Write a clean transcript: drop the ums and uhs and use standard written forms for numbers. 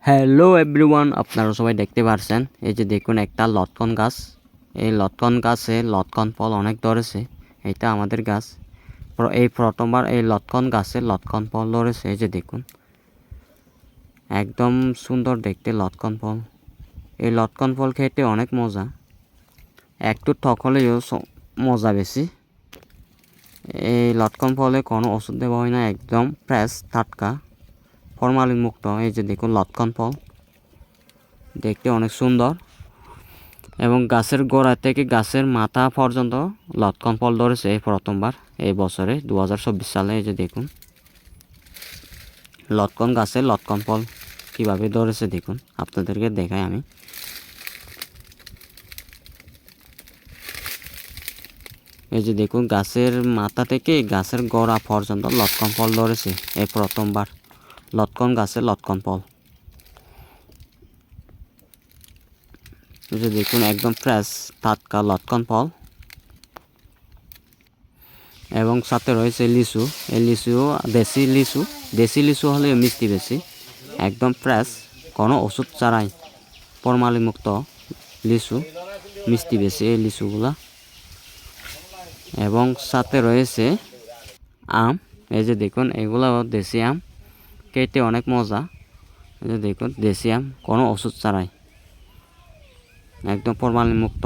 Hello everyone, আপনারা সবাই দেখতে পারছেন এই যে দেখুন একটা লটকন গাছ। এই লটকন গাছে লটকন ফল অনেক ধরেছে। এটা আমাদের গাছ। এই প্রথমবার এই লটকন গাছে লটকন ফল ধরেছে। এই যে দেখুন একদম সুন্দর দেখতে লটকন ফল। এই লটকন ফল খেতে অনেক মজা, একটু টক হলেও মজা বেশি। এই লটকন ফলে কোনো ওষুধ দেওয়া হয় না, একদম ফ্রেশ টাটকা ফরমালিন মুক্ত। এই যে দেখুন লটকন ফল দেখতে অনেক সুন্দর এবং গাছের গোড়া থেকে গাছের মাথা পর্যন্ত লটকন ফল ধরেছে এই প্রথমবার এই বছরে 2024 সালে। এই যে দেখুন লটকন গাছে লটকন ফল কীভাবে ধরেছে দেখুন, আপনাদেরকে দেখাই আমি। এই যে দেখুন গাছের মাথা থেকে গাছের গোড়া পর্যন্ত লটকন ফল ধরেছে এই প্রথমবার লটকন গাছে লটকন ফল। এই যে দেখুন একদম ফ্রেশ টাটকা লটকন ফল এবং সাথে রয়েছে লিচু। এই লিচুও দেশি লিচু হলে মিষ্টি বেশি, একদম ফ্রেশ কোনো ওষুধ ছাড়াই ফরমালিন মুক্ত লিচু, মিষ্টি বেশি এই লিচুগুলা। এবং সাথে রয়েছে আম। এই যে দেখুন এগুলাও দেশি আম, খেতে অনেক মজা। এই যে দেখুন দেশি আম কোনো ওষুধ ছাড়াই একদম ফরমালিন মুক্ত।